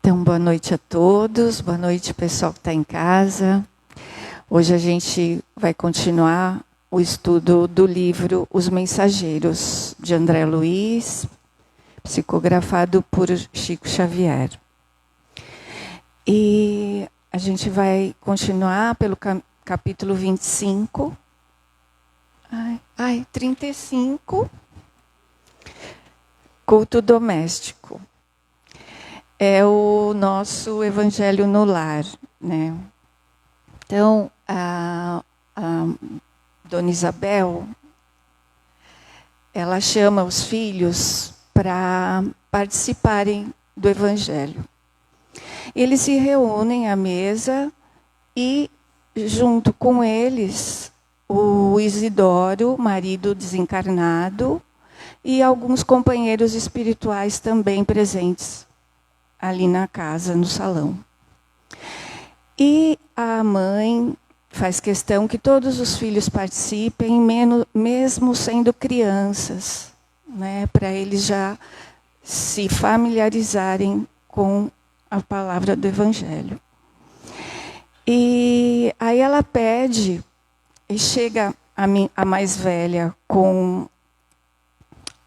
Então, boa noite a todos, boa noite pessoal que está em casa. Hoje a gente vai continuar o estudo do livro Os Mensageiros, de André Luiz, psicografado por Chico Xavier. E a gente vai continuar pelo capítulo 25. 35. Culto doméstico. É o nosso evangelho no lar, né? Então, a Dona Isabel, ela chama os filhos para participarem do evangelho. Eles se reúnem à mesa e, junto com eles, o Isidoro, marido desencarnado, e alguns companheiros espirituais também presentes ali na casa, no salão. E a mãe faz questão que todos os filhos participem, mesmo sendo crianças, né, para eles já se familiarizarem com a palavra do Evangelho. E aí ela pede, e chega a mais velha com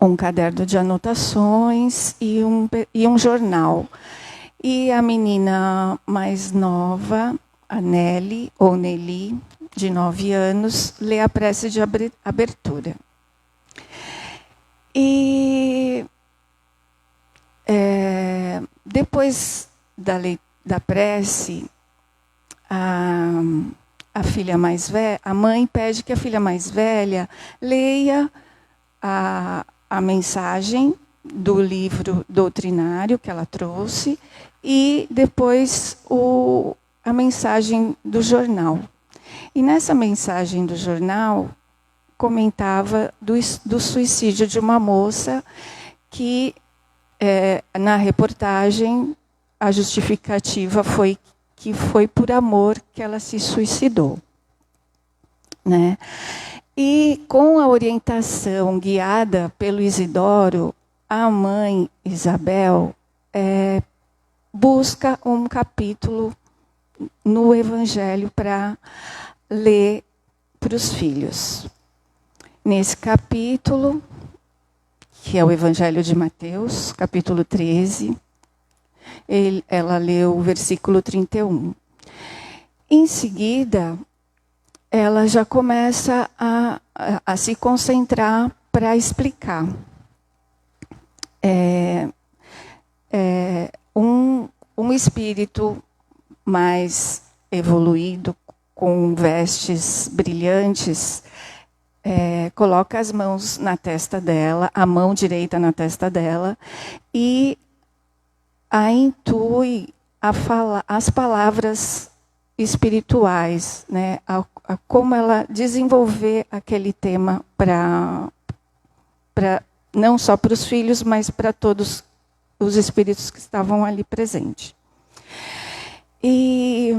um caderno de anotações e um jornal. E a menina mais nova, a Nelly, ou Nelly, de 9 anos, lê a prece de abertura. E depois da prece, a filha mais velha, a mãe pede que a filha mais velha leia a mensagem do livro doutrinário que ela trouxe e depois a mensagem do jornal. E nessa mensagem do jornal comentava do suicídio de uma moça que, na reportagem, a justificativa foi que foi por amor que ela se suicidou, né? E com a orientação guiada pelo Isidoro, a mãe Isabel busca um capítulo no Evangelho para ler para os filhos. Nesse capítulo, que é o Evangelho de Mateus, capítulo 13, ela leu o versículo 31. Em seguida, ela já começa a se concentrar para explicar. Um espírito mais evoluído, com vestes brilhantes, coloca as mãos na testa dela, a mão direita na testa dela, e a intui a falar as palavras espirituais, né? A como ela desenvolver aquele tema para não só para os filhos, mas para todos os espíritos que estavam ali presentes. E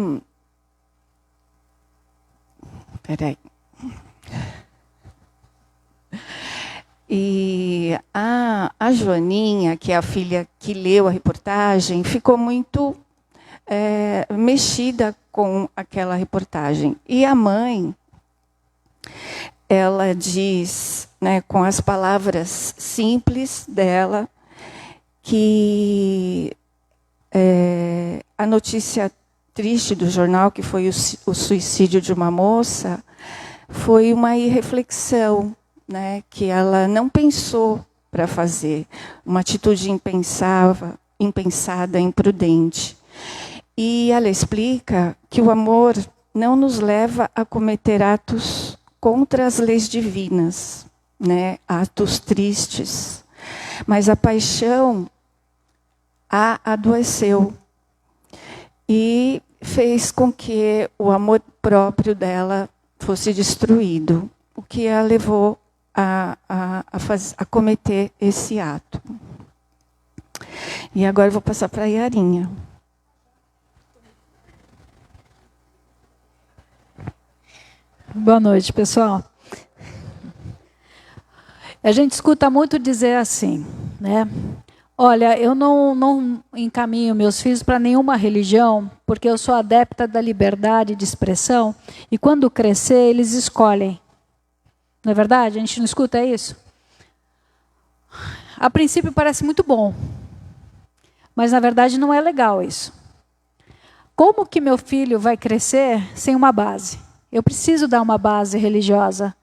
a Joaninha, que é a filha que leu a reportagem, ficou muito mexida com aquela reportagem. E a mãe, ela diz, né, com as palavras simples dela, que a notícia triste do jornal, que foi o suicídio de uma moça, foi uma irreflexão, né, que ela não pensou para fazer, uma atitude impensada, imprudente. E ela explica que o amor não nos leva a cometer atos contra as leis divinas, né? Atos tristes. Mas a paixão a adoeceu e fez com que o amor próprio dela fosse destruído, o que a levou a cometer esse ato. E agora eu vou passar para a Yarinha. Boa noite, pessoal. A gente escuta muito dizer assim, né? Olha, eu não encaminho meus filhos para nenhuma religião, porque eu sou adepta da liberdade de expressão, e quando crescer, eles escolhem. Não é verdade? A gente não escuta isso? A princípio parece muito bom, mas na verdade não é legal isso. Como que meu filho vai crescer sem uma base? Eu preciso dar uma base religiosa,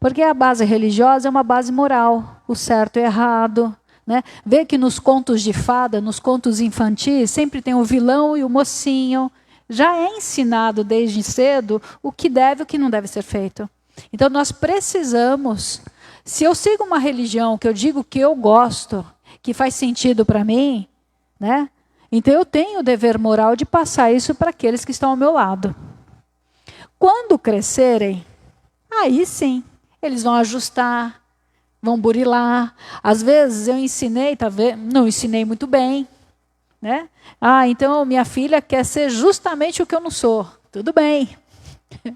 porque a base religiosa é uma base moral, o certo e o errado. Né? Vê que nos contos de fada, nos contos infantis, sempre tem o vilão e o mocinho. Já é ensinado desde cedo o que deve e o que não deve ser feito. Então nós precisamos, se eu sigo uma religião que eu digo que eu gosto, que faz sentido para mim, né? Então eu tenho o dever moral de passar isso para aqueles que estão ao meu lado. Quando crescerem, aí sim, eles vão ajustar, vão burilar. Às vezes eu ensinei, não ensinei muito bem. Né? Então minha filha quer ser justamente o que eu não sou. Tudo bem.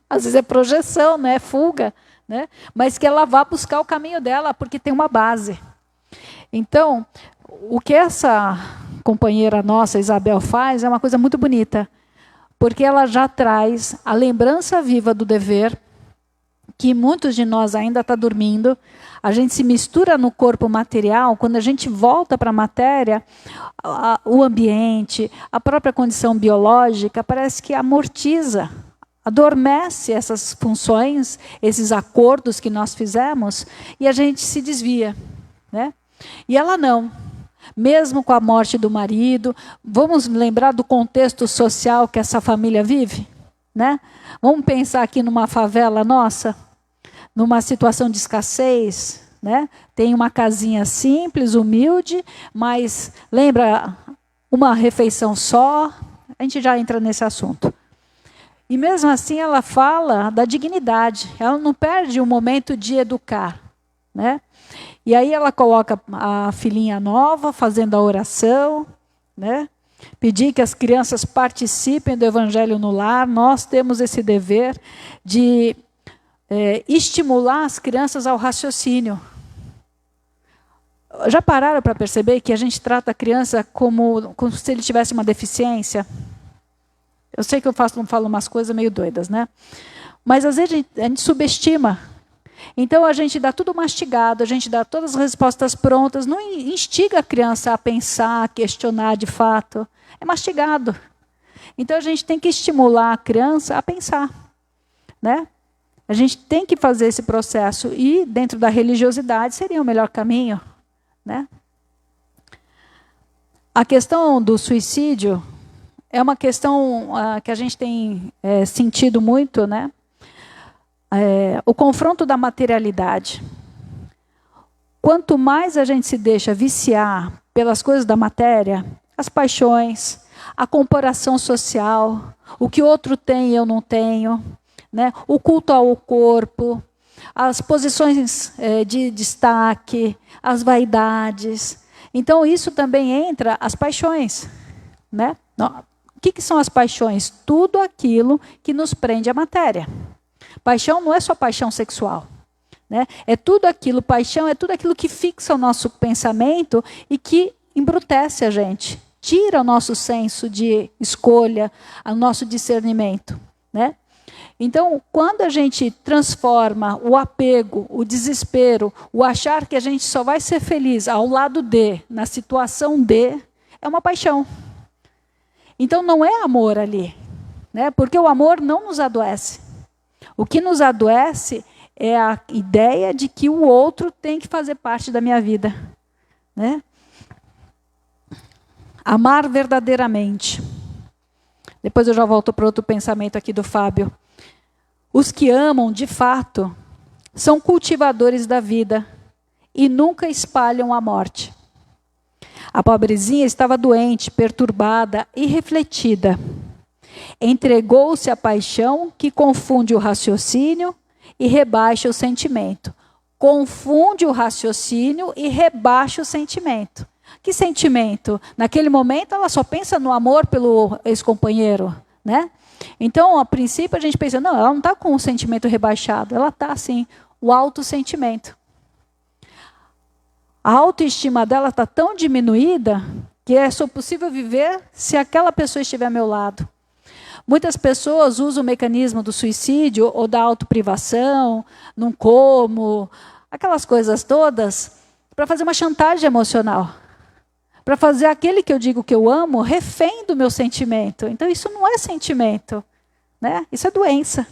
Às vezes é projeção, né? É fuga. Né? Mas que ela vá buscar o caminho dela, porque tem uma base. Então, o que essa companheira nossa, Isabel, faz é uma coisa muito bonita. Porque ela já traz a lembrança viva do dever, que muitos de nós ainda estão dormindo. A gente se mistura no corpo material, quando a gente volta para a matéria, o ambiente, a própria condição biológica, parece que amortiza, adormece essas funções, esses acordos que nós fizemos, e a gente se desvia. Né? E ela não. Mesmo com a morte do marido, vamos lembrar do contexto social que essa família vive? Né? Vamos pensar aqui numa favela nossa, numa situação de escassez, né? Tem uma casinha simples, humilde, mas lembra uma refeição só, a gente já entra nesse assunto. E mesmo assim ela fala da dignidade, ela não perde o momento de educar. Né? E aí ela coloca a filhinha nova fazendo a oração, né? Pedir que as crianças participem do evangelho no lar. Nós temos esse dever de estimular as crianças ao raciocínio. Já pararam para perceber que a gente trata a criança como se ele tivesse uma deficiência? Eu sei que eu falo umas coisas meio doidas, né? Mas às vezes a gente subestima. Então a gente dá tudo mastigado, a gente dá todas as respostas prontas, não instiga a criança a pensar, a questionar de fato. É mastigado. Então a gente tem que estimular a criança a pensar. Né? A gente tem que fazer esse processo e dentro da religiosidade seria o melhor caminho. Né? A questão do suicídio é uma questão que a gente tem sentido muito, né? O confronto da materialidade. Quanto mais a gente se deixa viciar pelas coisas da matéria, as paixões, a comparação social, o que outro tem e eu não tenho, né? O culto ao corpo, as posições de destaque, as vaidades. Então isso também entra as paixões. Né? O que são as paixões? Tudo aquilo que nos prende à matéria. Paixão não é só paixão sexual. Né? É tudo aquilo, paixão é tudo aquilo que fixa o nosso pensamento e que embrutece a gente. Tira o nosso senso de escolha, o nosso discernimento. Né? Então, quando a gente transforma o apego, o desespero, o achar que a gente só vai ser feliz ao lado de, na situação de, é uma paixão. Então não é amor ali, né? Porque o amor não nos adoece. O que nos adoece é a ideia de que o outro tem que fazer parte da minha vida. Né? Amar verdadeiramente. Depois eu já volto para outro pensamento aqui do Fábio. Os que amam, de fato, são cultivadores da vida e nunca espalham a morte. A pobrezinha estava doente, perturbada, irrefletida. Entregou-se à paixão que confunde o raciocínio e rebaixa o sentimento. Confunde o raciocínio e rebaixa o sentimento. Que sentimento? Naquele momento ela só pensa no amor pelo ex-companheiro, né? Então, a princípio, a gente pensa, não, ela não está com o sentimento rebaixado, ela está, assim, o alto sentimento. A autoestima dela está tão diminuída que é só possível viver se aquela pessoa estiver ao meu lado. Muitas pessoas usam o mecanismo do suicídio ou da autoprivação, não como, aquelas coisas todas, para fazer uma chantagem emocional. Para fazer aquele que eu digo que eu amo refém do meu sentimento. Então isso não é sentimento, né? Isso é doença.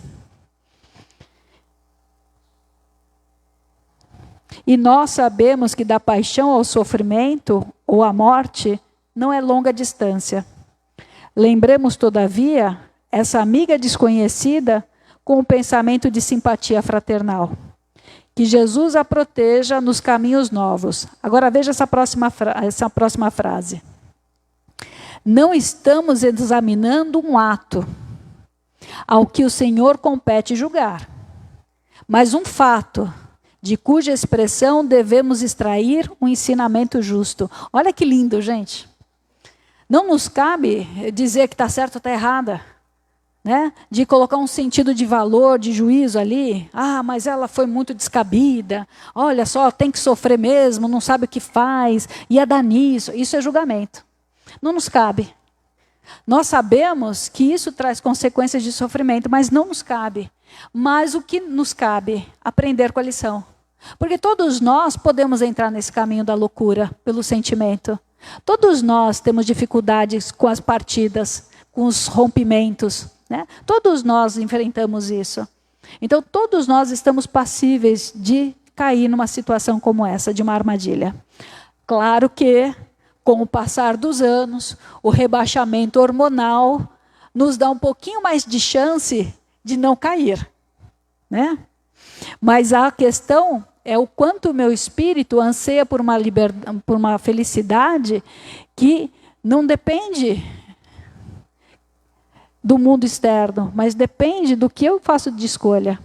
E nós sabemos que da paixão ao sofrimento ou à morte não é longa distância. Lembremos, todavia, essa amiga desconhecida com o pensamento de simpatia fraternal. Que Jesus a proteja nos caminhos novos. Agora veja essa próxima frase. Não estamos examinando um ato ao que o Senhor compete julgar, mas um fato de cuja expressão devemos extrair um ensinamento justo. Olha que lindo, gente. Não nos cabe dizer que está certo ou está errada, né? De colocar um sentido de valor, de juízo ali. Ah, mas ela foi muito descabida. Olha só, tem que sofrer mesmo, não sabe o que faz, ia dar nisso. Isso é julgamento. Não nos cabe. Nós sabemos que isso traz consequências de sofrimento, mas não nos cabe. Mas o que nos cabe? Aprender com a lição. Porque todos nós podemos entrar nesse caminho da loucura, pelo sentimento. Todos nós temos dificuldades com as partidas, com os rompimentos, né? Todos nós enfrentamos isso. Então, todos nós estamos passíveis de cair numa situação como essa, de uma armadilha. Claro que, com o passar dos anos, o rebaixamento hormonal nos dá um pouquinho mais de chance de não cair, né? Mas a questão é o quanto o meu espírito anseia por uma liberdade, por uma felicidade que não depende do mundo externo, mas depende do que eu faço de escolha.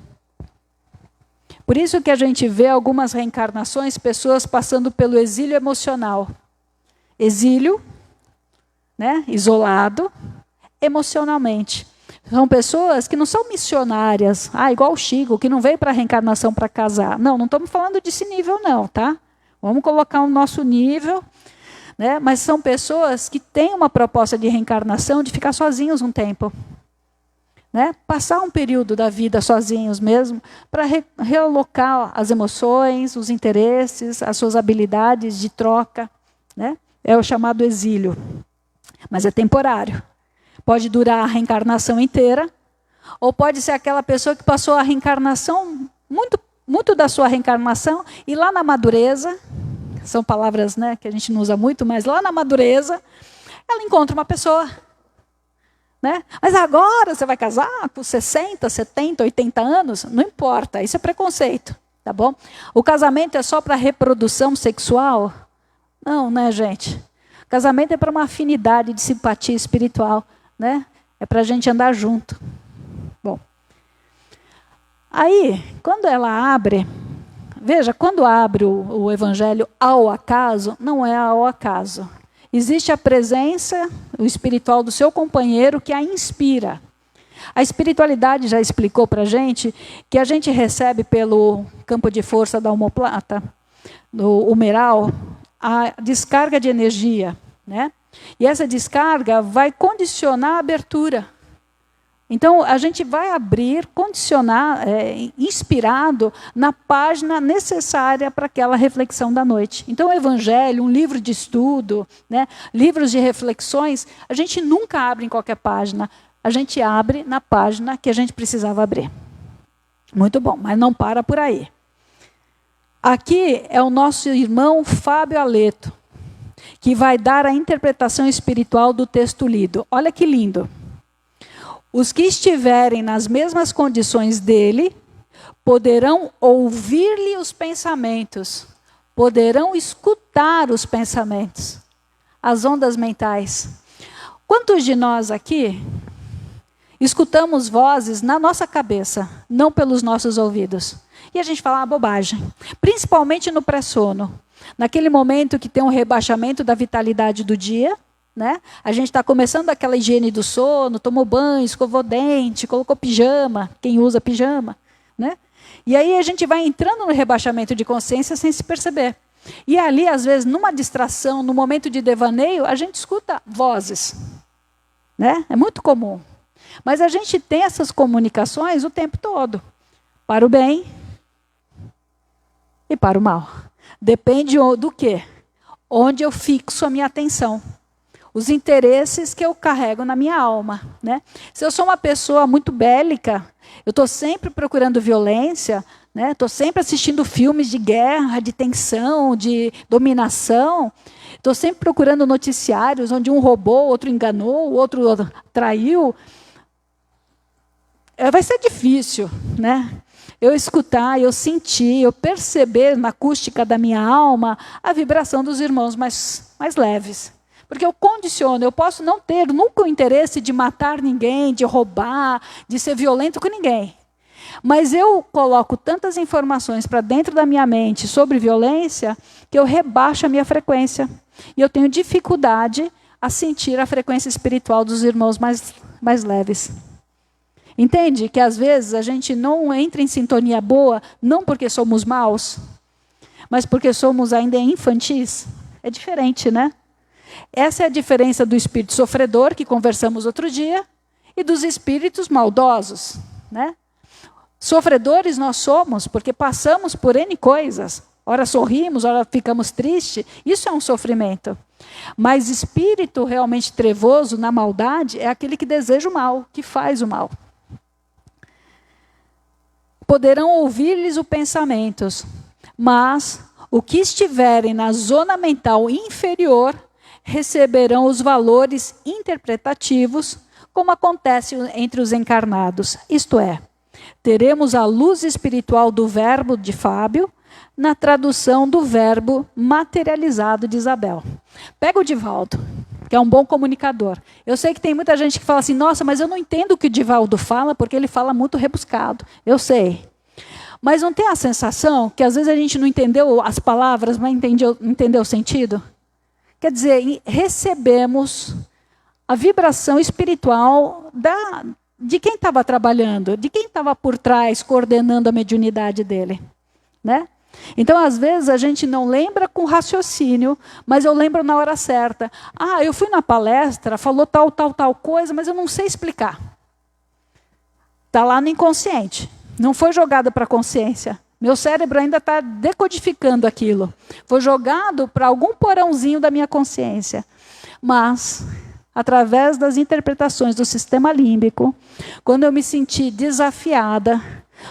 Por isso que a gente vê algumas reencarnações, pessoas passando pelo exílio emocional. Exílio, né, isolado, emocionalmente. São pessoas que não são missionárias, igual o Chico, que não veio para a reencarnação para casar. Não estamos falando desse nível não, tá? Vamos colocar o nosso nível, né? Mas são pessoas que têm uma proposta de reencarnação de ficar sozinhos um tempo. Né? Passar um período da vida sozinhos mesmo, para realocar as emoções, os interesses, as suas habilidades de troca. Né? É o chamado exílio. Mas é temporário. Pode durar a reencarnação inteira, ou pode ser aquela pessoa que passou a reencarnação, muito da sua reencarnação, e lá na madureza, são palavras, né, que a gente não usa muito, mas lá na madureza, ela encontra uma pessoa. Né? Mas agora você vai casar com 60, 70, 80 anos? Não importa, isso é preconceito. Tá bom? O casamento é só para reprodução sexual? Não, né, gente? Casamento é para uma afinidade de simpatia espiritual. Né? É para a gente andar junto. Bom. Aí, quando ela abre, veja, quando abre o evangelho ao acaso, não é ao acaso. Existe a presença, o espiritual do seu companheiro que a inspira. A espiritualidade já explicou para a gente que a gente recebe pelo campo de força da omoplata, do humeral, a descarga de energia, né? E essa descarga vai condicionar a abertura. Então, a gente vai abrir, condicionar, inspirado na página necessária para aquela reflexão da noite. Então, o Evangelho, um livro de estudo, né, livros de reflexões, a gente nunca abre em qualquer página. A gente abre na página que a gente precisava abrir. Muito bom, mas não para por aí. Aqui é o nosso irmão Fábio Aleto, que vai dar a interpretação espiritual do texto lido. Olha que lindo. Os que estiverem nas mesmas condições dele, poderão ouvir-lhe os pensamentos, poderão escutar os pensamentos, as ondas mentais. Quantos de nós aqui escutamos vozes na nossa cabeça, não pelos nossos ouvidos? E a gente fala bobagem, principalmente no pré-sono. Naquele momento que tem um rebaixamento da vitalidade do dia, né? A gente está começando aquela higiene do sono, tomou banho, escovou dente, colocou pijama, quem usa pijama. Né? E aí a gente vai entrando no rebaixamento de consciência sem se perceber. E ali, às vezes, numa distração, no momento de devaneio, a gente escuta vozes. Né? É muito comum. Mas a gente tem essas comunicações o tempo todo. Para o bem e para o mal. Depende do quê? Onde eu fixo a minha atenção. Os interesses que eu carrego na minha alma. Né? Se eu sou uma pessoa muito bélica, eu estou sempre procurando violência, estou sempre assistindo filmes de guerra, de tensão, de dominação. Estou sempre procurando noticiários onde um roubou, outro enganou, o outro traiu. Vai ser difícil, né? Eu escutar, eu sentir, eu perceber na acústica da minha alma a vibração dos irmãos mais leves. Porque eu condiciono, eu posso não ter nunca o interesse de matar ninguém, de roubar, de ser violento com ninguém. Mas eu coloco tantas informações para dentro da minha mente sobre violência que eu rebaixo a minha frequência. E eu tenho dificuldade a sentir a frequência espiritual dos irmãos mais leves. Entende que às vezes a gente não entra em sintonia boa, não porque somos maus, mas porque somos ainda infantis? É diferente, né? Essa é a diferença do espírito sofredor, que conversamos outro dia, e dos espíritos maldosos, né? Sofredores nós somos porque passamos por N coisas. Ora sorrimos, ora ficamos tristes. Isso é um sofrimento. Mas espírito realmente trevoso na maldade é aquele que deseja o mal, que faz o mal. Poderão ouvir-lhes os pensamentos, mas o que estiverem na zona mental inferior receberão os valores interpretativos, como acontece entre os encarnados. Isto é, teremos a luz espiritual do verbo de Fábio, na tradução do verbo materializado de Isabel. Pega o Divaldo, que é um bom comunicador. Eu sei que tem muita gente que fala assim, nossa, mas eu não entendo o que o Divaldo fala, porque ele fala muito rebuscado. Eu sei. Mas não tem a sensação que às vezes a gente não entendeu as palavras, mas entendeu o sentido? Quer dizer, recebemos a vibração espiritual de quem estava trabalhando, de quem estava por trás, coordenando a mediunidade dele. Né? Então, às vezes, a gente não lembra com raciocínio, mas eu lembro na hora certa. Ah, eu fui na palestra, falou tal coisa, mas eu não sei explicar. Está lá no inconsciente. Não foi jogado para a consciência. Meu cérebro ainda está decodificando aquilo. Foi jogado para algum porãozinho da minha consciência. Mas, através das interpretações do sistema límbico, quando eu me sentir desafiada,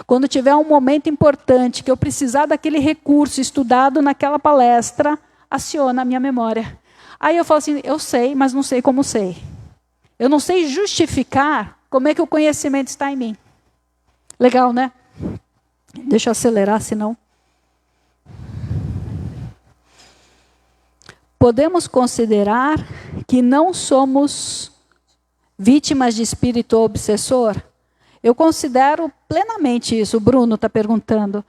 quando tiver um momento importante que eu precisar daquele recurso estudado naquela palestra, aciona a minha memória. Aí eu falo assim, eu sei, mas não sei como sei. Eu não sei justificar como é que o conhecimento está em mim. Legal, né? Deixa eu acelerar, senão... Podemos considerar que não somos vítimas de espírito obsessor? Eu considero plenamente isso. O Bruno está perguntando.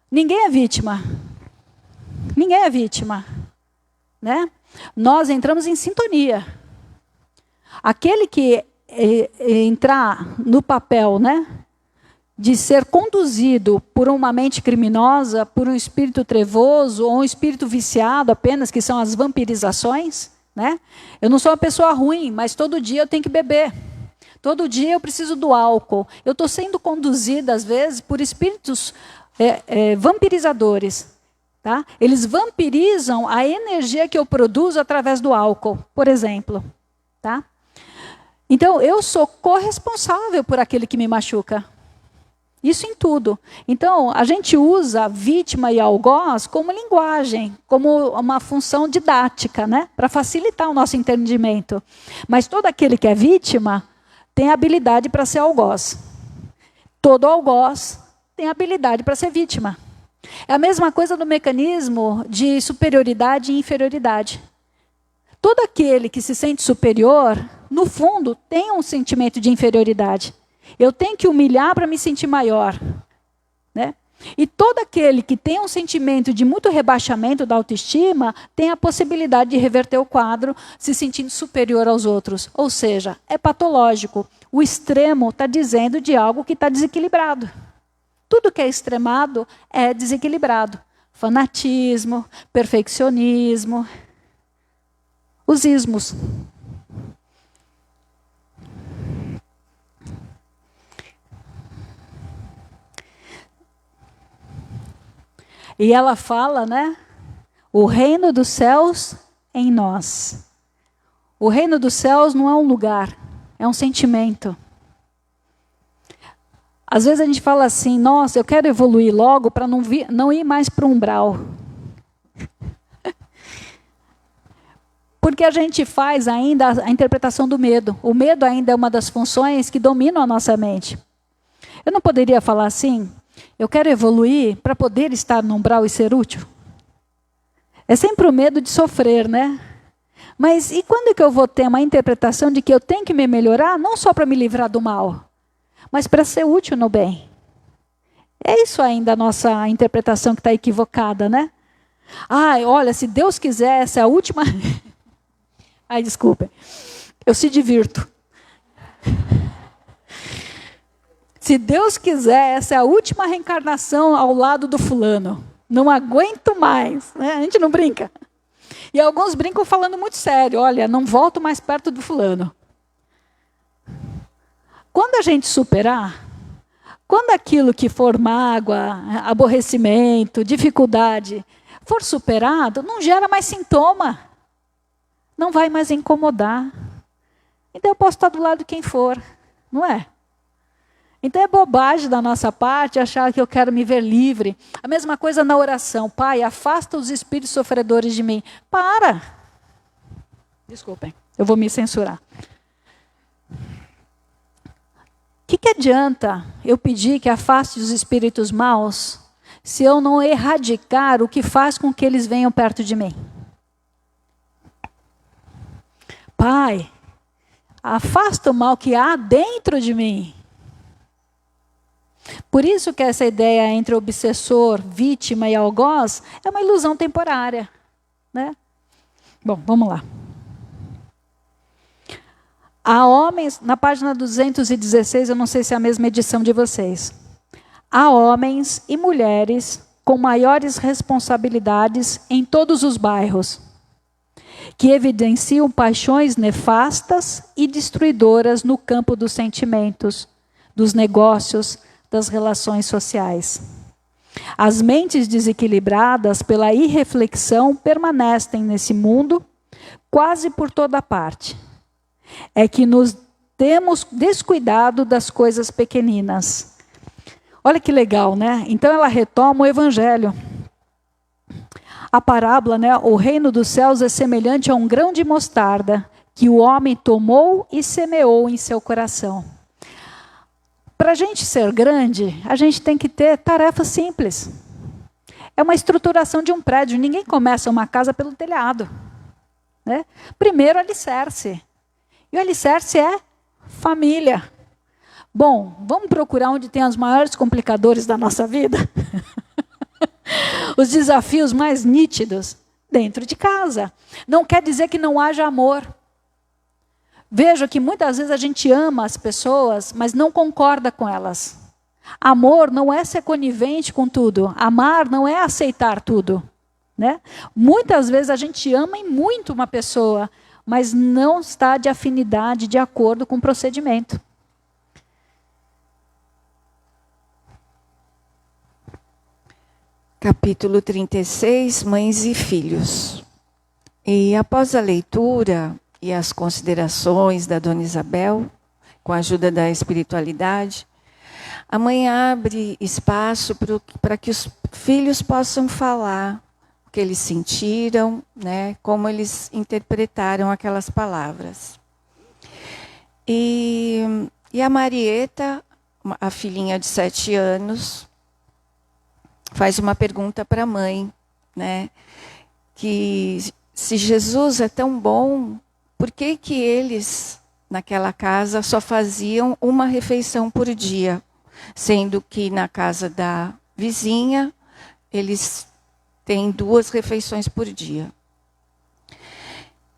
Ninguém é vítima. Ninguém é vítima. Né? Nós entramos em sintonia. Aquele que entrar no papel, né, de ser conduzido por uma mente criminosa, por um espírito trevoso, ou um espírito viciado apenas, que são as vampirizações, né? Eu não sou uma pessoa ruim, mas todo dia eu tenho que beber. Todo dia eu preciso do álcool. Eu estou sendo conduzida, às vezes, por espíritos vampirizadores. Tá? Eles vampirizam a energia que eu produzo através do álcool, por exemplo. Tá? Então, eu sou corresponsável por aquele que me machuca. Isso em tudo. Então, a gente usa vítima e algoz como linguagem, como uma função didática, né? Para facilitar o nosso entendimento. Mas todo aquele que é vítima tem habilidade para ser algoz. Todo algoz tem habilidade para ser vítima. É a mesma coisa do mecanismo de superioridade e inferioridade. Todo aquele que se sente superior, no fundo, tem um sentimento de inferioridade. Eu tenho que humilhar para me sentir maior. Né? E todo aquele que tem um sentimento de muito rebaixamento da autoestima, tem a possibilidade de reverter o quadro, se sentindo superior aos outros. Ou seja, é patológico. O extremo está dizendo de algo que está desequilibrado. Tudo que é extremado é desequilibrado. fanatismo, perfeccionismo, os ismos. E ela fala, né? O reino dos céus em nós. O reino dos céus não é um lugar, é um sentimento. Às vezes a gente fala assim, nossa, eu quero evoluir logo para não ir mais para o umbral. Porque a gente faz ainda a interpretação do medo. O medo ainda é uma das funções que dominam a nossa mente. Eu não poderia falar assim, eu quero evoluir para poder estar no umbral e ser útil? É sempre o medo de sofrer, né? Mas e quando é que eu vou ter uma interpretação de que eu tenho que me melhorar, não só para me livrar do mal, mas para ser útil no bem? É isso ainda a nossa interpretação que está equivocada, né? Olha, se Deus quiser, essa é a última... desculpem. Eu se divirto. Se Deus quiser, essa é a última reencarnação ao lado do fulano. Não aguento mais. Né? A gente não brinca. E alguns brincam falando muito sério. Olha, não volto mais perto do fulano. Quando a gente superar, quando aquilo que for mágoa, aborrecimento, dificuldade, for superado, não gera mais sintoma. Não vai mais incomodar. Então eu posso estar do lado de quem for, não é? Então é bobagem da nossa parte achar que eu quero me ver livre. A mesma coisa na oração. Pai, afasta os espíritos sofredores de mim. Para! Desculpem, eu vou me censurar. O que adianta eu pedir que afaste os espíritos maus se eu não erradicar o que faz com que eles venham perto de mim? Pai, afasta o mal que há dentro de mim. Por isso que essa ideia entre obsessor, vítima e algoz é uma ilusão temporária, né? Bom, vamos lá. Há homens, na página 216, eu não sei se é a mesma edição de vocês. Há homens e mulheres com maiores responsabilidades em todos os bairros, que evidenciam paixões nefastas e destruidoras no campo dos sentimentos, dos negócios, das relações sociais. As mentes desequilibradas pela irreflexão permanecem nesse mundo quase por toda parte. É que nos temos descuidado das coisas pequeninas. Olha que legal, né? Então ela retoma o evangelho. A parábola, né? O reino dos céus é semelhante a um grão de mostarda que o homem tomou e semeou em seu coração. Para a gente ser grande, a gente tem que ter tarefas simples. É uma estruturação de um prédio. Ninguém começa uma casa pelo telhado. Né? Primeiro, alicerce. E o alicerce é família. Bom, vamos procurar onde tem os maiores complicadores da nossa vida? Os desafios mais nítidos dentro de casa. Não quer dizer que não haja amor. Veja que muitas vezes a gente ama as pessoas, mas não concorda com elas. Amor não é ser conivente com tudo. Amar não é aceitar tudo. Né? Muitas vezes a gente ama muito uma pessoa, mas não está de afinidade, de acordo com o procedimento. Capítulo 36, Mães e Filhos. E após a leitura e as considerações da Dona Isabel, com a ajuda da espiritualidade, a mãe abre espaço para que os filhos possam falar o que eles sentiram, né, como eles interpretaram aquelas palavras. E a Marieta, a filhinha de 7 anos, faz uma pergunta para a mãe, né, que se Jesus é tão bom, por que que eles, naquela casa, só faziam uma refeição por dia? Sendo que na casa da vizinha, eles têm 2 refeições por dia.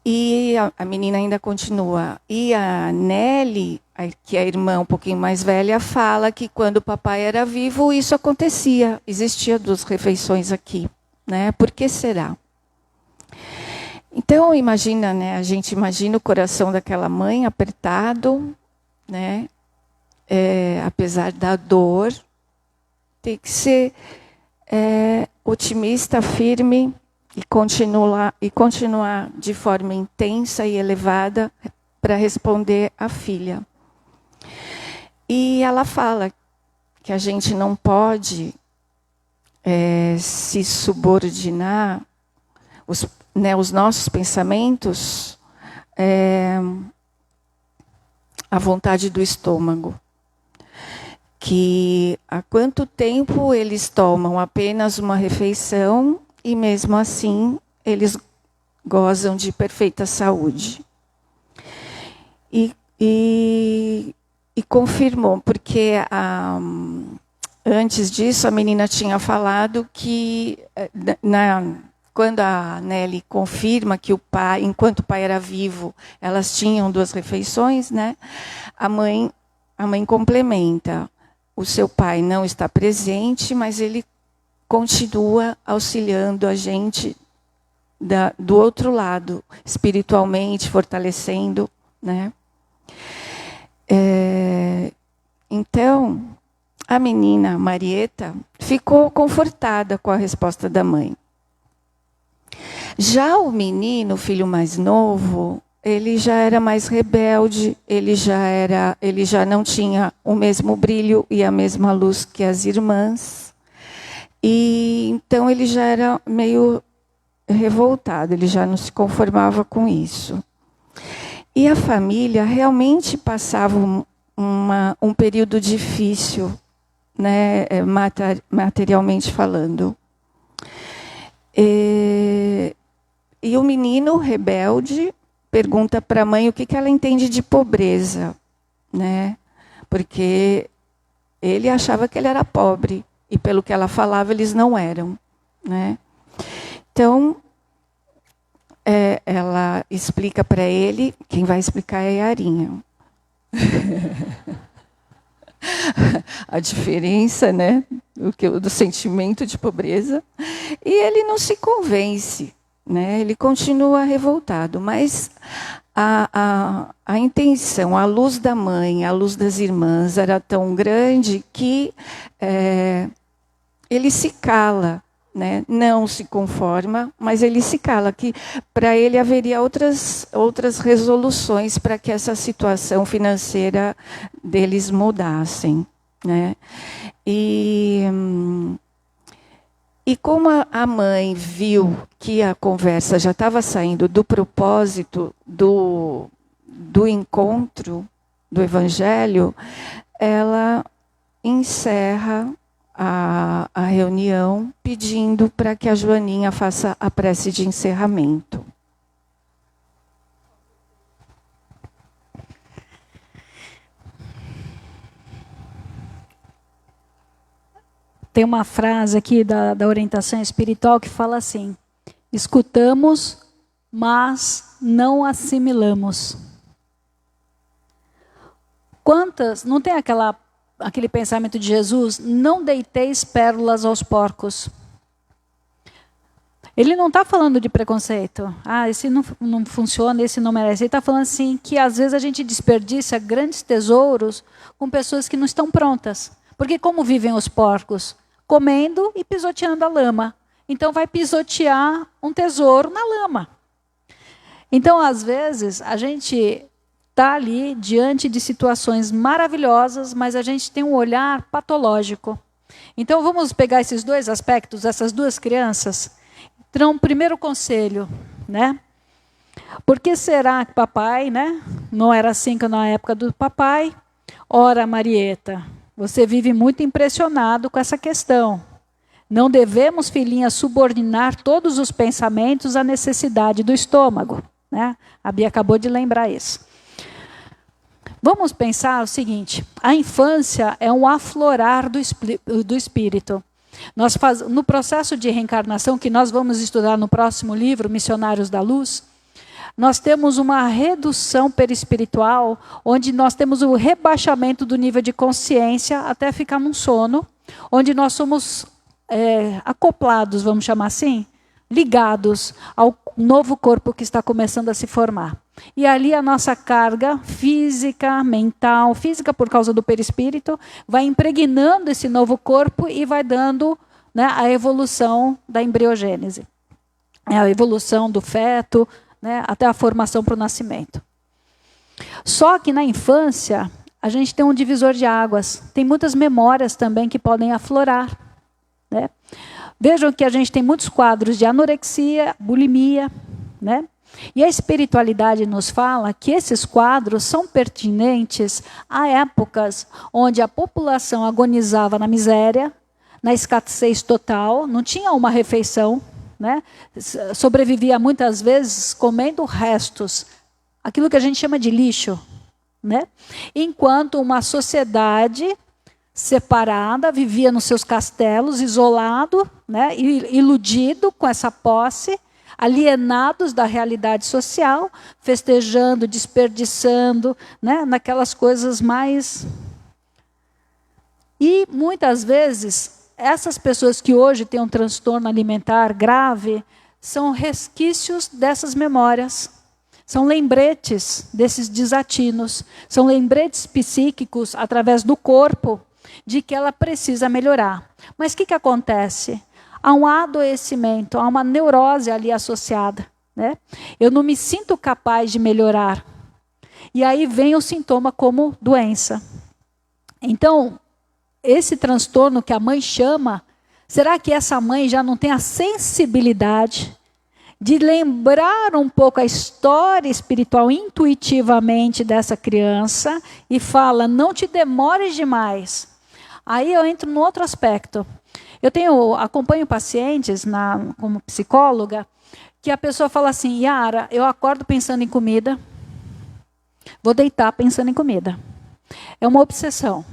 E a menina ainda continua. E a Nelly, que é a irmã um pouquinho mais velha, fala que quando o papai era vivo, isso acontecia. Existia 2 refeições aqui. né? Por que será? Então, imagina, né? A gente imagina o coração daquela mãe apertado, né? Apesar da dor, tem que ser otimista, firme e continuar de forma intensa e elevada para responder à filha. E ela fala que a gente não pode se subordinar, os nossos pensamentos, à vontade do estômago. Que há quanto tempo eles tomam apenas uma refeição e mesmo assim eles gozam de perfeita saúde. E confirmou, porque antes disso a menina tinha falado que quando a Nelly confirma que o pai, enquanto o pai era vivo, elas tinham 2 refeições, né? A mãe complementa. O seu pai não está presente, mas ele continua auxiliando a gente do outro lado, espiritualmente, fortalecendo, né? Então, a menina Marieta ficou confortada com a resposta da mãe. Já o menino, o filho mais novo, ele já era mais rebelde, ele já não tinha o mesmo brilho e a mesma luz que as irmãs. E então ele já era meio revoltado, ele já não se conformava com isso. E a família realmente passava um período difícil, né, materialmente falando. E o menino rebelde pergunta para a mãe o que ela entende de pobreza, né? Porque ele achava que ele era pobre e pelo que ela falava eles não eram, né? Então ela explica para ele, quem vai explicar é a Arinha. A diferença, né, do sentimento de pobreza, e ele não se convence, né? Ele continua revoltado, mas a intenção, a luz da mãe, a luz das irmãs era tão grande que ele se cala, né? Não se conforma, mas ele se cala, que para ele haveria outras resoluções para que essa situação financeira deles mudassem, né? E como a mãe viu que a conversa já estava saindo do propósito do encontro do Evangelho, ela encerra a reunião pedindo para que a Joaninha faça a prece de encerramento. Tem uma frase aqui da orientação espiritual que fala assim: escutamos, mas não assimilamos. Quantas, não tem aquele pensamento de Jesus, não deiteis pérolas aos porcos. Ele não está falando de preconceito. Esse não funciona, esse não merece. Ele está falando assim que às vezes a gente desperdiça grandes tesouros com pessoas que não estão prontas. Porque como vivem os porcos? Comendo e pisoteando a lama. Então vai pisotear um tesouro na lama. Então, às vezes, a gente está ali diante de situações maravilhosas, mas a gente tem um olhar patológico. Então, vamos pegar esses 2 aspectos, essas 2 crianças. Então, primeiro conselho, né? Por que será que papai, né? Não era assim que na época do papai? Ora, Marieta, você vive muito impressionado com essa questão. Não devemos, filhinha, subordinar todos os pensamentos à necessidade do estômago, né? A Bia acabou de lembrar isso. Vamos pensar o seguinte: a infância é um aflorar do espírito. No processo de reencarnação, que nós vamos estudar no próximo livro, Missionários da Luz, nós temos uma redução perispiritual, onde nós temos o rebaixamento do nível de consciência até ficar num sono, onde nós somos acoplados, vamos chamar assim, ligados ao novo corpo que está começando a se formar. E ali a nossa carga física, mental, física por causa do perispírito, vai impregnando esse novo corpo e vai dando, né, a evolução da embriogênese. A evolução do feto, né, até a formação para o nascimento. Só que na infância, a gente tem um divisor de águas. Tem muitas memórias também que podem aflorar, né? Vejam que a gente tem muitos quadros de anorexia, bulimia, né? E a espiritualidade nos fala que esses quadros são pertinentes a épocas onde a população agonizava na miséria, na escassez total, não tinha uma refeição, né? Sobrevivia muitas vezes comendo restos, aquilo que a gente chama de lixo, né? Enquanto uma sociedade separada vivia nos seus castelos, isolado, né? Iludido com essa posse, alienados da realidade social, festejando, desperdiçando, né, naquelas coisas mais... E, muitas vezes, essas pessoas que hoje têm um transtorno alimentar grave, são resquícios dessas memórias, são lembretes desses desatinos, são lembretes psíquicos, através do corpo, de que ela precisa melhorar. Mas o que acontece? Há um adoecimento, há uma neurose ali associada, né? Eu não me sinto capaz de melhorar. E aí vem o sintoma como doença. Então, esse transtorno que a mãe chama, será que essa mãe já não tem a sensibilidade de lembrar um pouco a história espiritual intuitivamente dessa criança e fala, não te demores demais. Aí eu entro num outro aspecto. Eu acompanho pacientes como psicóloga, que a pessoa fala assim, Yara, eu acordo pensando em comida, vou deitar pensando em comida. É uma obsessão.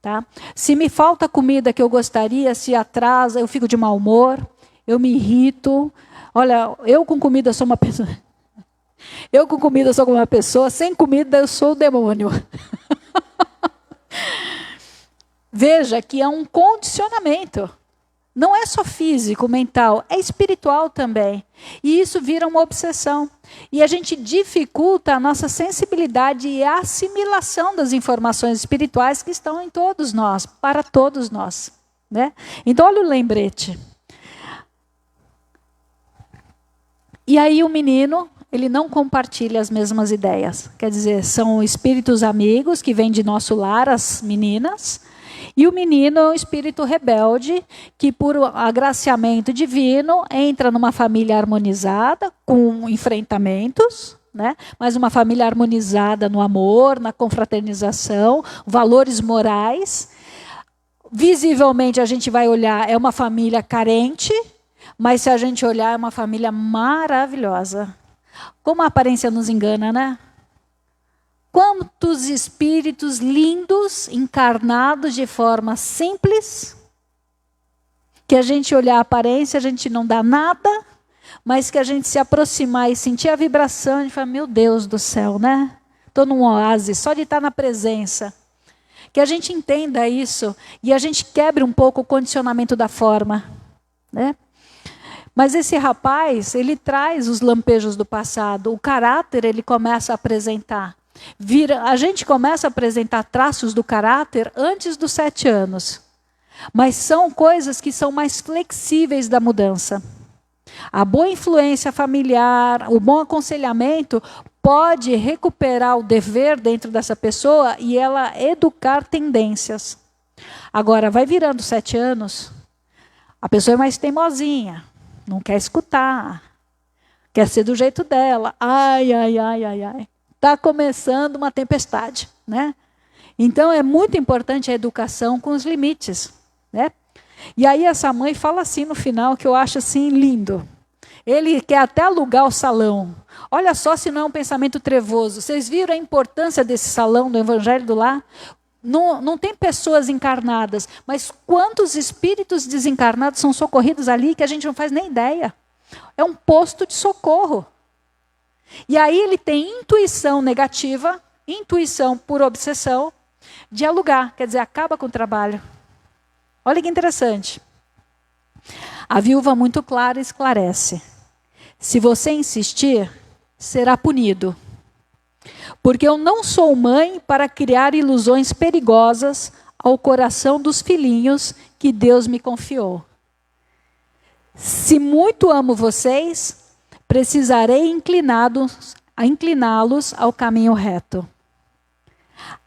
Tá? Se me falta comida que eu gostaria, se atrasa, eu fico de mau humor, eu me irrito. Olha, eu com comida sou uma pessoa... Eu com comida sou uma pessoa, sem comida eu sou o demônio. Veja que é um condicionamento. Não é só físico, mental, é espiritual também. E isso vira uma obsessão. E a gente dificulta a nossa sensibilidade e a assimilação das informações espirituais que estão em todos nós, para todos nós, né? Então, olha o lembrete. E aí o menino, ele não compartilha as mesmas ideias. Quer dizer, são espíritos amigos que vêm de nosso lar, as meninas. E o menino é um espírito rebelde que, por agraciamento divino, entra numa família harmonizada, com enfrentamentos, né? Mas uma família harmonizada no amor, na confraternização, valores morais. Visivelmente, a gente vai olhar, é uma família carente, mas se a gente olhar, é uma família maravilhosa. Como a aparência nos engana, né? Quantos espíritos lindos, encarnados de forma simples, que a gente olhar a aparência, a gente não dá nada, mas que a gente se aproximar e sentir a vibração, a gente fala, meu Deus do céu, né? Estou num oásis, só de estar na presença. Que a gente entenda isso e a gente quebre um pouco o condicionamento da forma, né? Mas esse rapaz, ele traz os lampejos do passado, o caráter ele começa a apresentar. A gente começa a apresentar traços do caráter antes dos 7 anos. Mas são coisas que são mais flexíveis da mudança. A boa influência familiar, o bom aconselhamento pode recuperar o dever dentro dessa pessoa e ela educar tendências. Agora, vai virando 7 anos, a pessoa é mais teimosinha, não quer escutar, quer ser do jeito dela. Ai. Está começando uma tempestade, né? Então é muito importante a educação com os limites, né? E aí essa mãe fala assim no final, que eu acho assim lindo. Ele quer até alugar o salão. Olha só se não é um pensamento trevoso. Vocês viram a importância desse salão do Evangelho do Lar? Não tem pessoas encarnadas, mas quantos espíritos desencarnados são socorridos ali que a gente não faz nem ideia. É um posto de socorro. E aí ele tem intuição negativa, intuição por obsessão, de alugar. Quer dizer, acaba com o trabalho. Olha que interessante. A viúva muito clara esclarece: se você insistir, será punido. Porque eu não sou mãe para criar ilusões perigosas ao coração dos filhinhos que Deus me confiou. Se muito amo vocês, precisarei incliná-los ao caminho reto.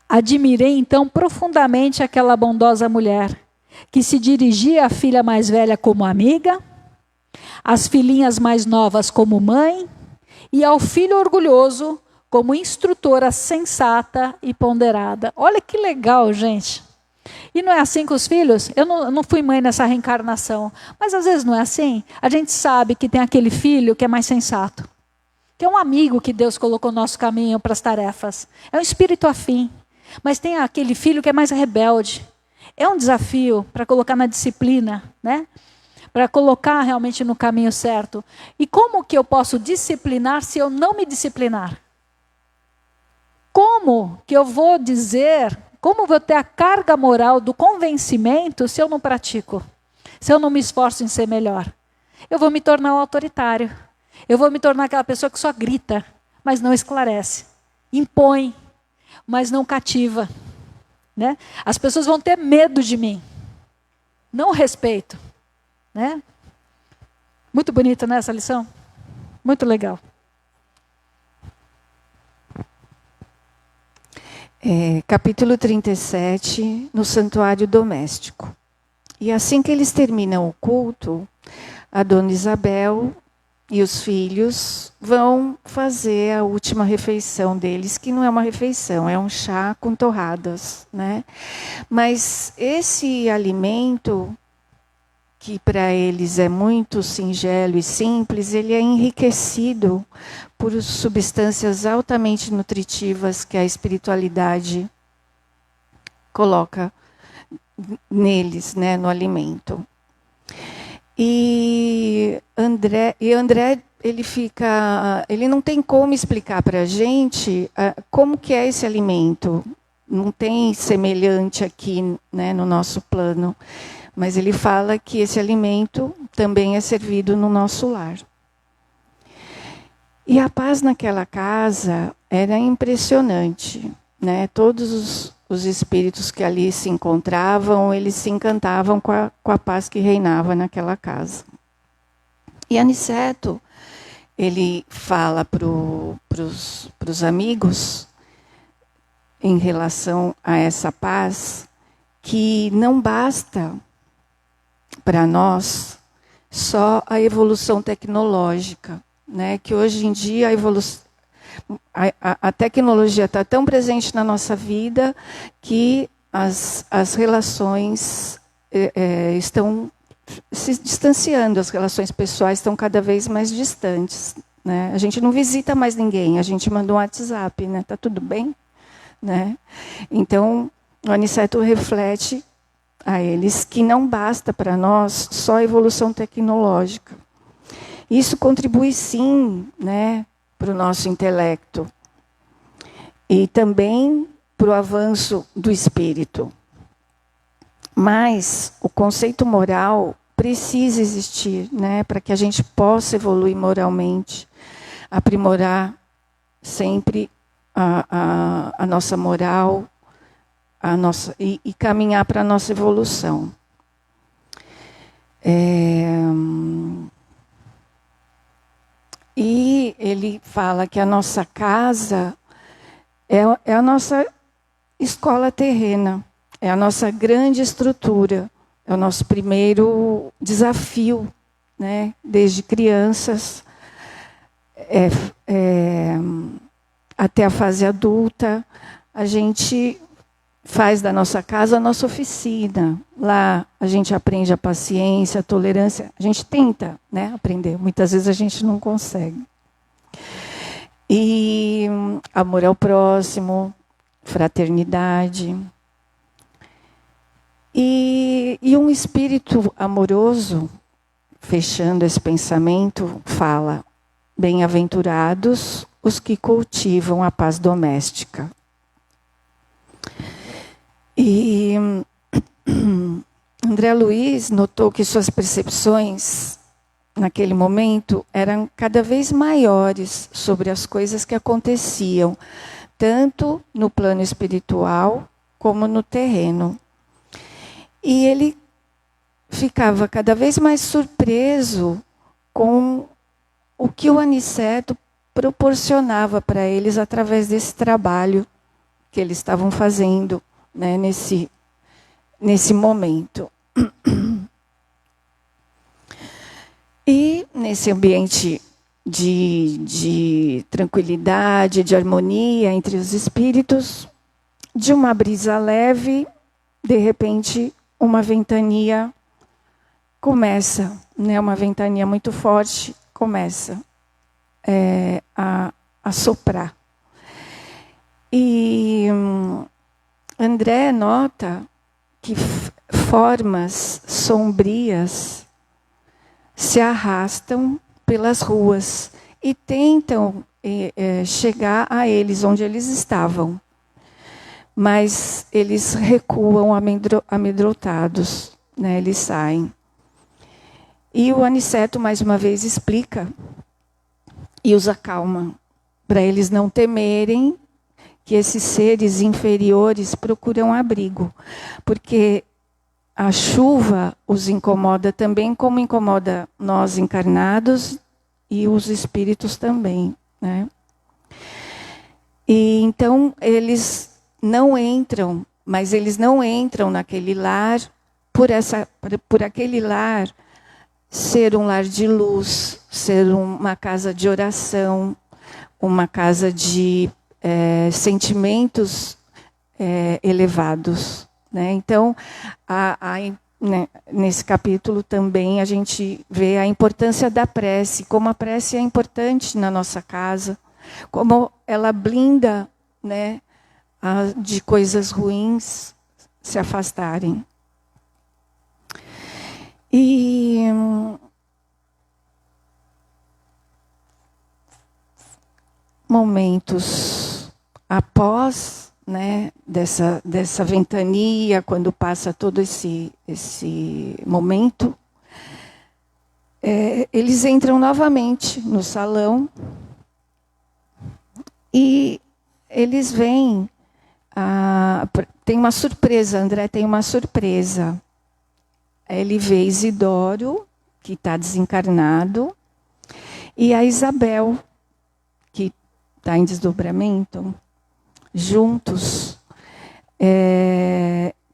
Admirei então profundamente aquela bondosa mulher, que se dirigia à filha mais velha como amiga, às filhinhas mais novas como mãe, e ao filho orgulhoso como instrutora sensata e ponderada. Olha que legal, gente. E não é assim com os filhos? Eu não fui mãe nessa reencarnação, mas às vezes não é assim. A gente sabe que tem aquele filho que é mais sensato, que é um amigo que Deus colocou no nosso caminho para as tarefas. É um espírito afim. Mas tem aquele filho que é mais rebelde. É um desafio para colocar na disciplina, né? Para colocar realmente no caminho certo. E como que eu posso disciplinar se eu não me disciplinar? Como que eu vou dizer, como vou ter a carga moral do convencimento se eu não pratico? Se eu não me esforço em ser melhor? Eu vou me tornar um autoritário. Eu vou me tornar aquela pessoa que só grita, mas não esclarece. Impõe, mas não cativa. Né? As pessoas vão ter medo de mim. Não respeito. Né? Muito bonita, né, essa lição? Muito legal. Capítulo 37, no santuário doméstico. E assim que eles terminam o culto, a dona Isabel e os filhos vão fazer a última refeição deles, que não é uma refeição, é um chá com torradas, né? Mas esse alimento, que para eles é muito singelo e simples, ele é enriquecido por substâncias altamente nutritivas que a espiritualidade coloca neles, né, no alimento. E André, ele não tem como explicar para a gente como que é esse alimento. Não tem semelhante aqui, né, no nosso plano. Mas ele fala que esse alimento também é servido no nosso lar. E a paz naquela casa era impressionante, né? Todos os espíritos que ali se encontravam, eles se encantavam com a paz que reinava naquela casa. E Aniceto, ele fala para os amigos, em relação a essa paz, que não basta para nós só a evolução tecnológica, né? Que hoje em dia a tecnologia está tão presente na nossa vida que as relações estão se distanciando, as relações pessoais estão cada vez mais distantes, né? A gente não visita mais ninguém, a gente manda um WhatsApp, né? Tá tudo bem? Né? Então, o Aniceto reflete a eles que não basta para nós só a evolução tecnológica. Isso contribui sim, né, para o nosso intelecto e também para o avanço do espírito. Mas o conceito moral precisa existir, né, para que a gente possa evoluir moralmente, aprimorar sempre a nossa moral, e caminhar para a nossa evolução. E ele fala que a nossa casa é a nossa escola terrena, é a nossa grande estrutura, é o nosso primeiro desafio, né? Desde crianças até a fase adulta, a gente faz da nossa casa a nossa oficina. Lá a gente aprende a paciência, a tolerância. A gente tenta, né, aprender. Muitas vezes a gente não consegue. E amor ao próximo, fraternidade. E um espírito amoroso, fechando esse pensamento, fala: bem-aventurados os que cultivam a paz doméstica. E André Luiz notou que suas percepções, naquele momento, eram cada vez maiores sobre as coisas que aconteciam, tanto no plano espiritual como no terreno. E ele ficava cada vez mais surpreso com o que o Aniceto proporcionava para eles através desse trabalho que eles estavam fazendo, né, nesse momento. E nesse ambiente de tranquilidade, de harmonia entre os espíritos, de uma brisa leve, de repente, uma ventania começa, né, uma ventania muito forte começa a soprar. E André nota que formas sombrias se arrastam pelas ruas e tentam chegar a eles, onde eles estavam. Mas eles recuam amedrontados, né? Eles saem. E o Aniceto, mais uma vez, explica e os acalma, para eles não temerem que esses seres inferiores procuram abrigo, porque a chuva os incomoda também, como incomoda nós encarnados e os espíritos também, né? E então eles não entram, mas eles não entram naquele lar por aquele lar ser um lar de luz, ser uma casa de oração, uma casa de sentimentos elevados, né? Então, né, nesse capítulo também a gente vê a importância da prece, como a prece é importante na nossa casa, como ela blinda, né, de coisas ruins se afastarem. E momentos após, né, dessa ventania, quando passa todo esse momento, eles entram novamente no salão e eles veem, tem uma surpresa, André tem uma surpresa. Ele vê Isidoro, que está desencarnado, e a Isabel, que está em desdobramento, juntos,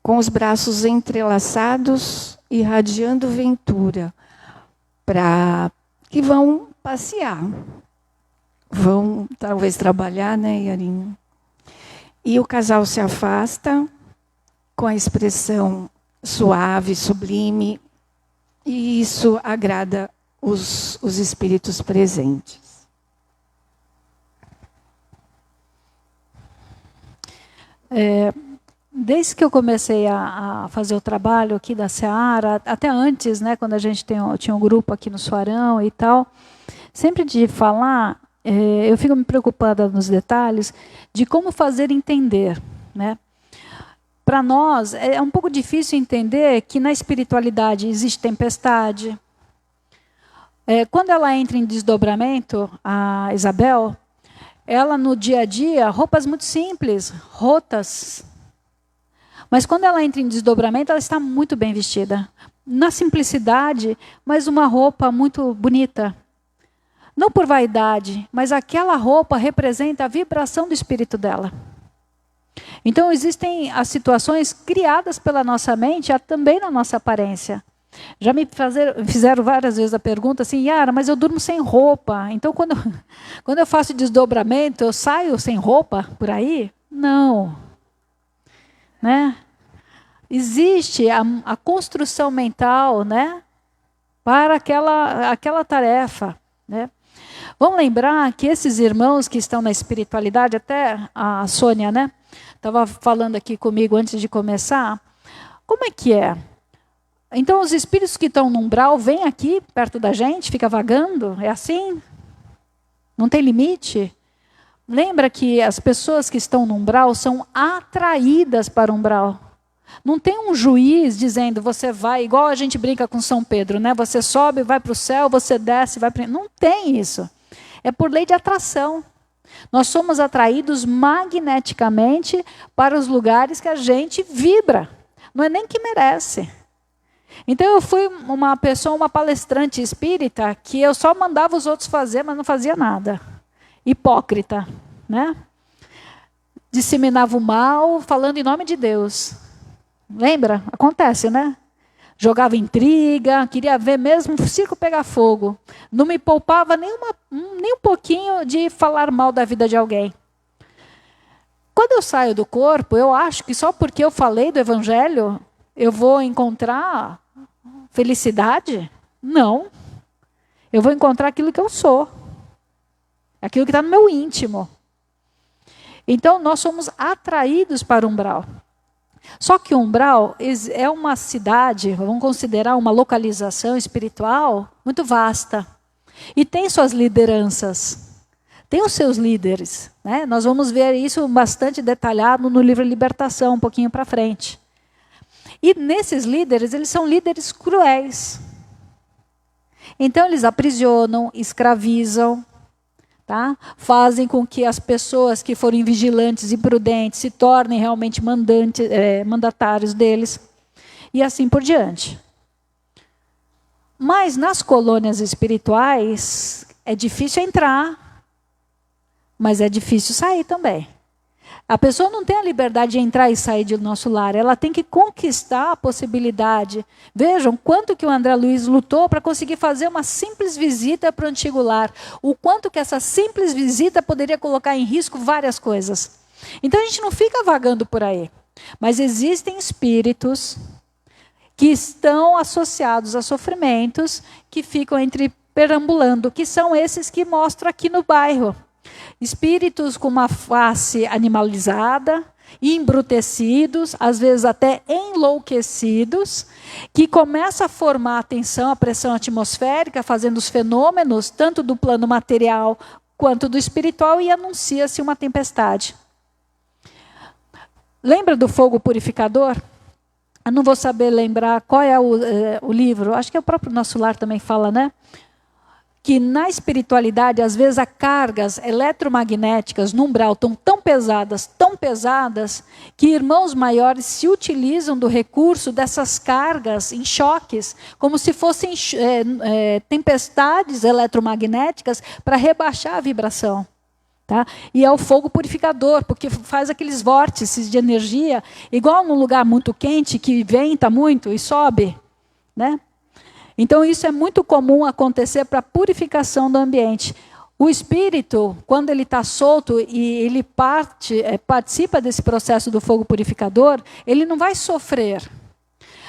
com os braços entrelaçados, irradiando ventura, que vão passear. Vão, talvez, trabalhar, né, Yarinho? E o casal se afasta com a expressão suave, sublime, e isso agrada os espíritos presentes. Desde que eu comecei a fazer o trabalho aqui da Seara, até antes, né, quando a gente tinha um grupo aqui no Suarão e tal, sempre de falar, eu fico me preocupada nos detalhes de como fazer entender, né? Para nós, é um pouco difícil entender que na espiritualidade existe tempestade. Quando ela entra em desdobramento, a Isabel, ela no dia a dia, roupas muito simples, rotas. Mas quando ela entra em desdobramento, ela está muito bem vestida. Na simplicidade, mas uma roupa muito bonita. Não por vaidade, mas aquela roupa representa a vibração do espírito dela. Então, existem as situações criadas pela nossa mente, também na nossa aparência. Já me fizeram várias vezes a pergunta assim, Yara, mas eu durmo sem roupa. Então, quando eu faço desdobramento, eu saio sem roupa por aí? Não. Né? Existe a construção mental, né, para aquela tarefa. Né? Vamos lembrar que esses irmãos que estão na espiritualidade, até a Sônia, né, estava falando aqui comigo antes de começar, como é que é? Então, os espíritos que estão no umbral vêm aqui perto da gente, fica vagando? É assim? Não tem limite? Lembra que as pessoas que estão no umbral são atraídas para o umbral. Não tem um juiz dizendo, você vai, igual a gente brinca com São Pedro, né? Você sobe, vai para o céu, você desce, vai para... Não tem isso. É por lei de atração. Nós somos atraídos magneticamente para os lugares que a gente vibra. Não é nem que merece. Então eu fui uma pessoa, uma palestrante espírita, que eu só mandava os outros fazer, mas não fazia nada. Hipócrita, né? Disseminava o mal, falando em nome de Deus. Lembra? Acontece, né? Jogava intriga, queria ver mesmo o circo pegar fogo. Não me poupava nem um pouquinho de falar mal da vida de alguém. Quando eu saio do corpo, eu acho que só porque eu falei do Evangelho, eu vou encontrar felicidade? Não. Eu vou encontrar aquilo que eu sou. Aquilo que está no meu íntimo. Então, nós somos atraídos para o umbral. Só que o umbral é uma cidade, vamos considerar uma localização espiritual muito vasta. E tem suas lideranças. Tem os seus líderes. Né? Nós vamos ver isso bastante detalhado no livro Libertação, um pouquinho para frente. E nesses líderes, eles são líderes cruéis. Então, eles aprisionam, escravizam, tá? Fazem com que as pessoas que forem vigilantes e prudentes se tornem realmente mandatários deles. E assim por diante. Mas nas colônias espirituais, é difícil entrar, mas é difícil sair também. A pessoa não tem a liberdade de entrar e sair do nosso lar. Ela tem que conquistar a possibilidade. Vejam quanto que o André Luiz lutou para conseguir fazer uma simples visita para o antigo lar. O quanto que essa simples visita poderia colocar em risco várias coisas. Então a gente não fica vagando por aí. Mas existem espíritos que estão associados a sofrimentos, que ficam perambulando, que são esses que mostro aqui no bairro. Espíritos com uma face animalizada, embrutecidos, às vezes até enlouquecidos, que começam a formar a tensão, a pressão atmosférica, fazendo os fenômenos, tanto do plano material quanto do espiritual, e anuncia-se uma tempestade. Lembra do fogo purificador? Eu não vou saber lembrar qual é o livro, acho que é o próprio Nosso Lar também fala, né? Que na espiritualidade, às vezes, as cargas eletromagnéticas no umbral estão tão pesadas, que irmãos maiores se utilizam do recurso dessas cargas em choques, como se fossem tempestades eletromagnéticas para rebaixar a vibração. Tá? E é o fogo purificador, porque faz aqueles vórtices de energia, igual num lugar muito quente, que venta muito e sobe, né? Então, isso é muito comum acontecer para a purificação do ambiente. O espírito, quando ele está solto e ele participa desse processo do fogo purificador, ele não vai sofrer.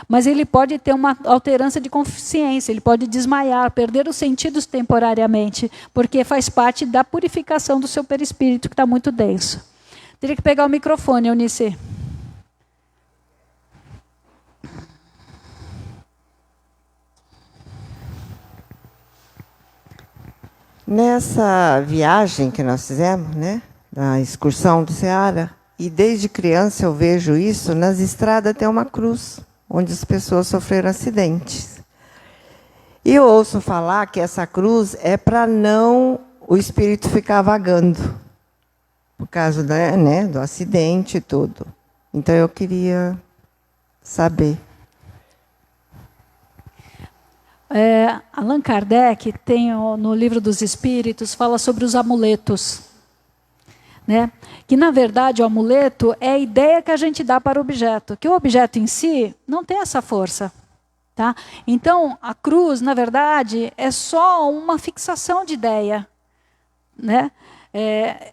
Mas ele pode ter uma alterância de consciência, ele pode desmaiar, perder os sentidos temporariamente, porque faz parte da purificação do seu perispírito, que está muito denso. Teria que pegar o microfone, Eunice. Nessa viagem que nós fizemos, né, na excursão do Ceará, e desde criança eu vejo isso, nas estradas tem uma cruz, onde as pessoas sofreram acidentes. E eu ouço falar que essa cruz é para não o espírito ficar vagando, por causa do acidente e tudo. Então eu queria saber. Allan Kardec tem no Livro dos Espíritos, fala sobre os amuletos. Né? Que, na verdade, o amuleto é a ideia que a gente dá para o objeto, que o objeto em si não tem essa força. Tá? Então, a cruz, na verdade, é só uma fixação de ideia. Né?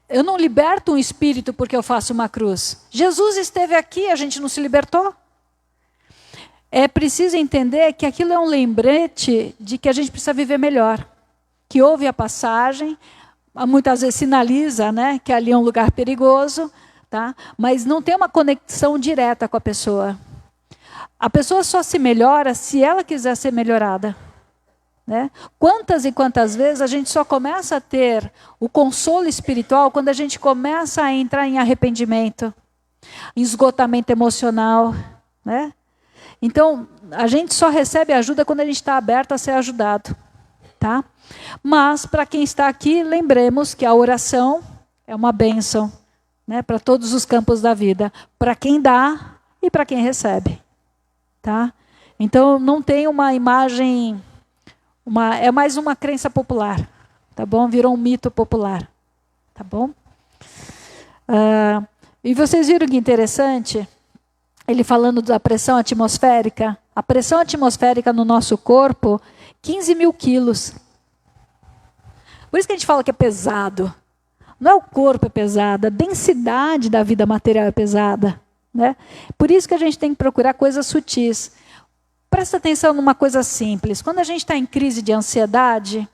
Eu não liberto um espírito porque eu faço uma cruz. Jesus esteve aqui, a gente não se libertou? É preciso entender que aquilo é um lembrete de que a gente precisa viver melhor. Que houve a passagem, muitas vezes sinaliza, né, que ali é um lugar perigoso, tá? Mas não tem uma conexão direta com a pessoa. A pessoa só se melhora se ela quiser ser melhorada. Né? Quantas e quantas vezes a gente só começa a ter o consolo espiritual quando a gente começa a entrar em arrependimento, em esgotamento emocional, né? Então, a gente só recebe ajuda quando a gente está aberto a ser ajudado, tá? Mas, para quem está aqui, lembremos que a oração é uma bênção, né, para todos os campos da vida, para quem dá e para quem recebe, tá? Então, não tem uma imagem, é mais uma crença popular, tá bom? Virou um mito popular, tá bom? E vocês viram que interessante? Ele falando da pressão atmosférica. A pressão atmosférica no nosso corpo, 15 mil quilos. Por isso que a gente fala que é pesado. Não é o corpo é pesado, a densidade da vida material é pesada, né? Por isso que a gente tem que procurar coisas sutis. Presta atenção numa coisa simples. Quando a gente está em crise de ansiedade,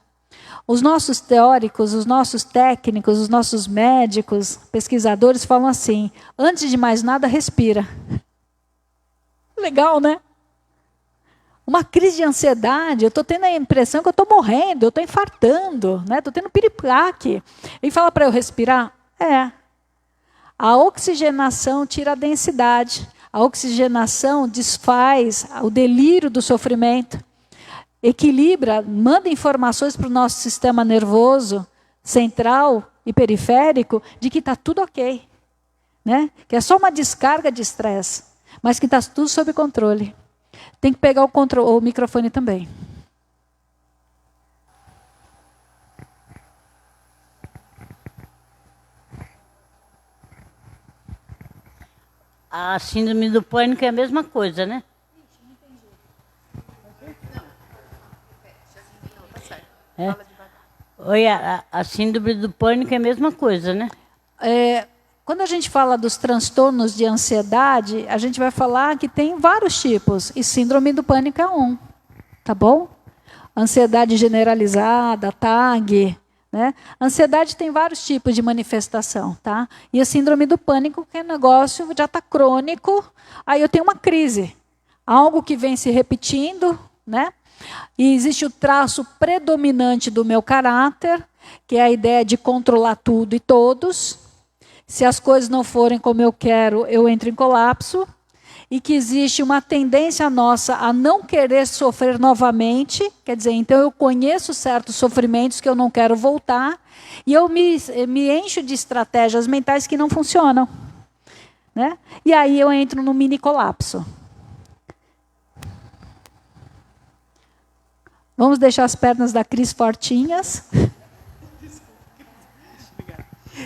os nossos teóricos, os nossos técnicos, os nossos médicos, pesquisadores falam assim: antes de mais nada, respira. Legal, né? Uma crise de ansiedade, eu estou tendo a impressão que eu estou morrendo, eu estou infartando, né? Estou tendo piripaque. Ele fala para eu respirar? A oxigenação tira a densidade. A oxigenação desfaz o delírio do sofrimento. Equilibra, manda informações para o nosso sistema nervoso central e periférico de que está tudo ok, né? Que é só uma descarga de estresse, mas que está tudo sob controle. Tem que pegar o microfone também. A síndrome do pânico é a mesma coisa, né? É. Oi, a síndrome do pânico é a mesma coisa, né? Quando a gente fala dos transtornos de ansiedade, a gente vai falar que tem vários tipos, e síndrome do pânico é um, tá bom? Ansiedade generalizada, TAG, né? Ansiedade tem vários tipos de manifestação, tá? E a síndrome do pânico, que é um negócio já está crônico, aí eu tenho uma crise, algo que vem se repetindo, né? E existe o traço predominante do meu caráter, que é a ideia de controlar tudo e todos. Se as coisas não forem como eu quero, eu entro em colapso. E que existe uma tendência nossa a não querer sofrer novamente. Quer dizer, então eu conheço certos sofrimentos que eu não quero voltar. E eu me encho de estratégias mentais que não funcionam, né? E aí eu entro no mini colapso. Vamos deixar as pernas da Cris fortinhas.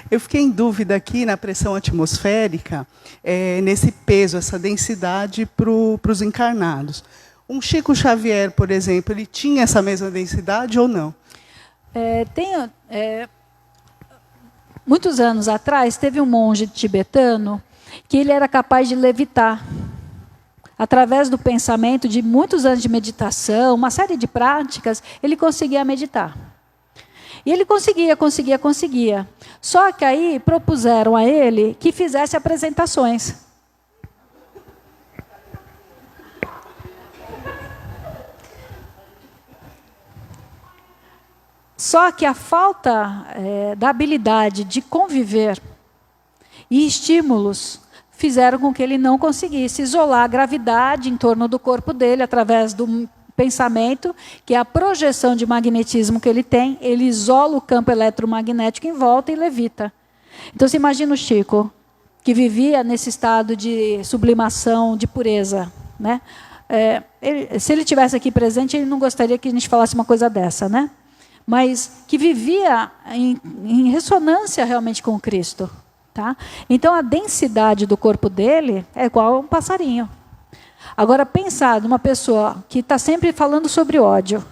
Eu fiquei em dúvida aqui na pressão atmosférica, nesse peso, essa densidade para os encarnados. Um Chico Xavier, por exemplo, ele tinha essa mesma densidade ou não? Muitos anos atrás, teve um monge tibetano que ele era capaz de levitar. Através do pensamento, de muitos anos de meditação, uma série de práticas, ele conseguia meditar. E ele conseguia. Só que aí propuseram a ele que fizesse apresentações. Só que a falta da habilidade de conviver e estímulos fizeram com que ele não conseguisse isolar a gravidade em torno do corpo dele através do pensamento, que é a projeção de magnetismo que ele tem, ele isola o campo eletromagnético em volta e levita. Então, você imagina o Chico, que vivia nesse estado de sublimação, de pureza, né? Se ele estivesse aqui presente, ele não gostaria que a gente falasse uma coisa dessa, né? Mas que vivia em ressonância realmente com o Cristo. Tá? Então, a densidade do corpo dele é igual a um passarinho. Agora, pensar numa pessoa que está sempre falando sobre ódio,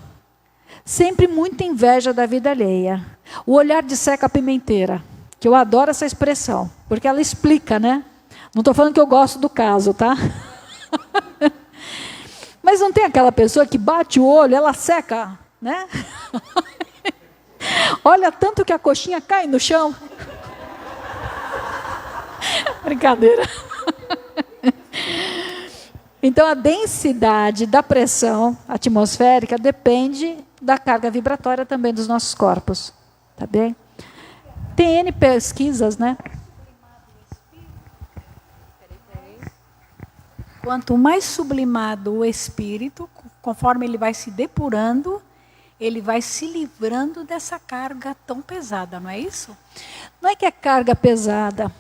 sempre muita inveja da vida alheia, o olhar de seca pimenteira, que eu adoro essa expressão, porque ela explica, né? Não estou falando que eu gosto do caso, tá? Mas não tem aquela pessoa que bate o olho, ela seca, né? Olha tanto que a coxinha cai no chão. Brincadeira. Então, a densidade da pressão atmosférica depende da carga vibratória também dos nossos corpos. Tá bem? Tem N pesquisas, né? Quanto mais sublimado o espírito, conforme ele vai se depurando, ele vai se livrando dessa carga tão pesada, não é isso? Não é que é carga pesada.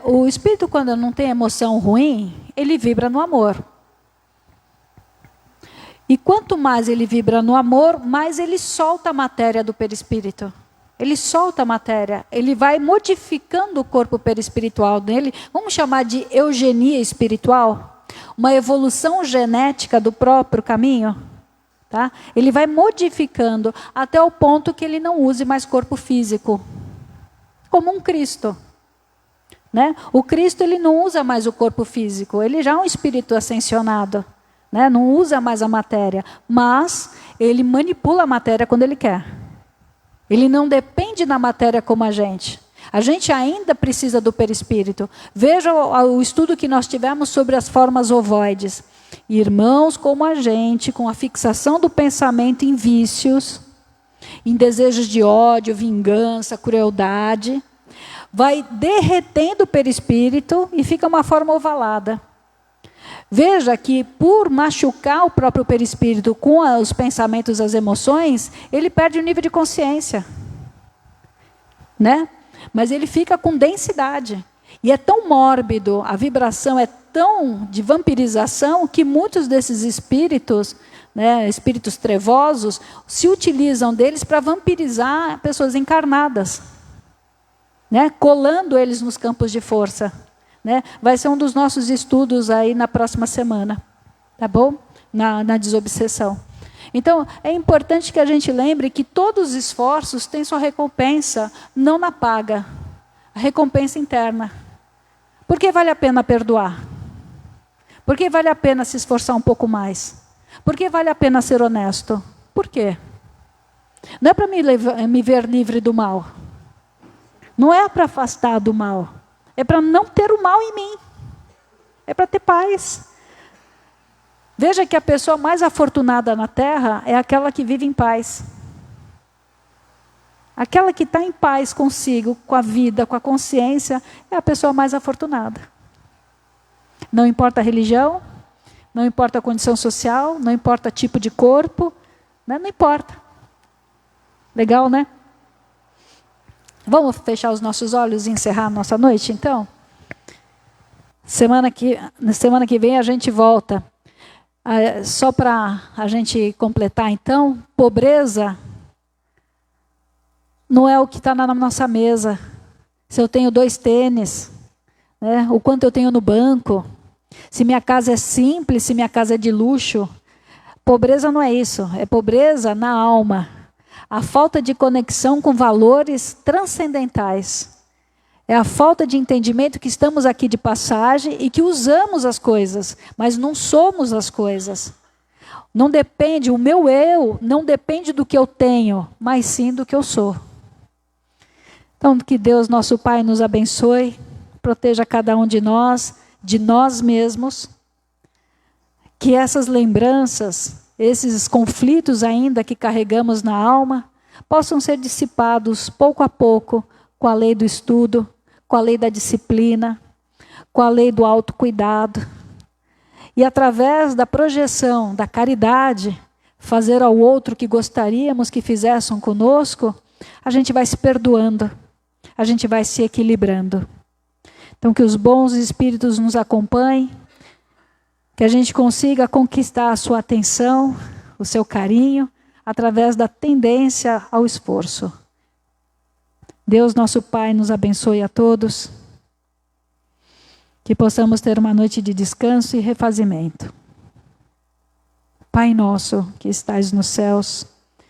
O espírito, quando não tem emoção ruim, ele vibra no amor. E quanto mais ele vibra no amor, mais ele solta a matéria do perispírito. Ele solta a matéria, ele vai modificando o corpo perispiritual dele. Vamos chamar de eugenia espiritual? Uma evolução genética do próprio caminho? Tá? Ele vai modificando até o ponto que ele não use mais corpo físico. Como um Cristo. Né? O Cristo ele não usa mais o corpo físico, ele já é um espírito ascensionado. Né? Não usa mais a matéria, mas ele manipula a matéria quando ele quer. Ele não depende da matéria como a gente. A gente ainda precisa do perispírito. Veja o estudo que nós tivemos sobre as formas ovoides. Irmãos como a gente, com a fixação do pensamento em vícios, em desejos de ódio, vingança, crueldade, vai derretendo o perispírito e fica uma forma ovalada. Veja que por machucar o próprio perispírito com os pensamentos, as emoções, ele perde o nível de consciência. Né? Mas ele fica com densidade. E é tão mórbido, a vibração é tão de vampirização, que muitos desses espíritos, né, espíritos trevosos, se utilizam deles para vampirizar pessoas encarnadas. Né, colando eles nos campos de força. Né? Vai ser um dos nossos estudos aí na próxima semana. Tá bom? Na desobsessão. Então, é importante que a gente lembre que todos os esforços têm sua recompensa, não na paga. A recompensa interna. Por que vale a pena perdoar? Por que vale a pena se esforçar um pouco mais? Por que vale a pena ser honesto? Por quê? Não é para me ver livre do mal. Não é para afastar do mal. É para não ter o mal em mim. É para ter paz. Veja que a pessoa mais afortunada na Terra é aquela que vive em paz. Aquela que está em paz consigo, com a vida, com a consciência, é a pessoa mais afortunada. Não importa a religião, não importa a condição social, não importa o tipo de corpo, né? Não importa. Legal, né? Vamos fechar os nossos olhos e encerrar a nossa noite, então? Semana que vem a gente volta. Só para a gente completar, então, pobreza não é o que está na nossa mesa. Se eu tenho 2 tênis, né? O quanto eu tenho no banco, se minha casa é simples, se minha casa é de luxo. Pobreza não é isso, é pobreza na alma. A falta de conexão com valores transcendentais. É a falta de entendimento que estamos aqui de passagem e que usamos as coisas, mas não somos as coisas. Não depende, o meu eu não depende do que eu tenho, mas sim do que eu sou. Então, que Deus, nosso Pai, nos abençoe, proteja cada um de nós mesmos, que essas lembranças, esses conflitos ainda que carregamos na alma, possam ser dissipados pouco a pouco com a lei do estudo, com a lei da disciplina, com a lei do autocuidado. E através da projeção da caridade, fazer ao outro o que gostaríamos que fizessem conosco, a gente vai se perdoando, a gente vai se equilibrando. Então que os bons espíritos nos acompanhem, que a gente consiga conquistar a sua atenção, o seu carinho, através da tendência ao esforço. Deus, nosso Pai, nos abençoe a todos. Que possamos ter uma noite de descanso e refazimento. Pai nosso, que estais nos céus,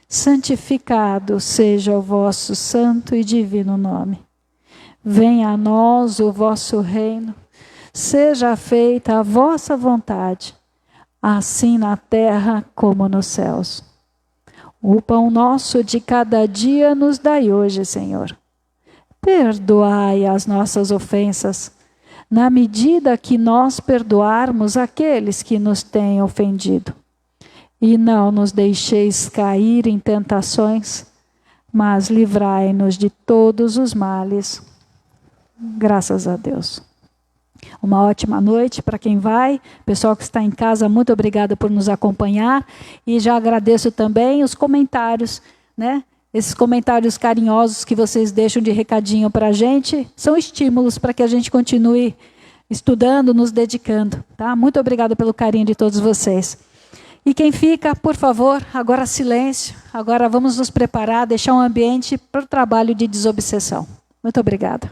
santificado seja o vosso santo e divino nome. Venha a nós o vosso reino. Seja feita a vossa vontade, assim na terra como nos céus. O pão nosso de cada dia nos dai hoje, Senhor. Perdoai as nossas ofensas, na medida que nós perdoarmos aqueles que nos têm ofendido. E não nos deixeis cair em tentações, mas livrai-nos de todos os males. Graças a Deus. Uma ótima noite para quem vai. Pessoal que está em casa, muito obrigada por nos acompanhar. E já agradeço também os comentários, né? Esses comentários carinhosos que vocês deixam de recadinho para a gente, são estímulos para que a gente continue estudando, nos dedicando. Tá? Muito obrigada pelo carinho de todos vocês. E quem fica, por favor, agora silêncio. Agora vamos nos preparar, deixar um ambiente para o trabalho de desobsessão. Muito obrigada.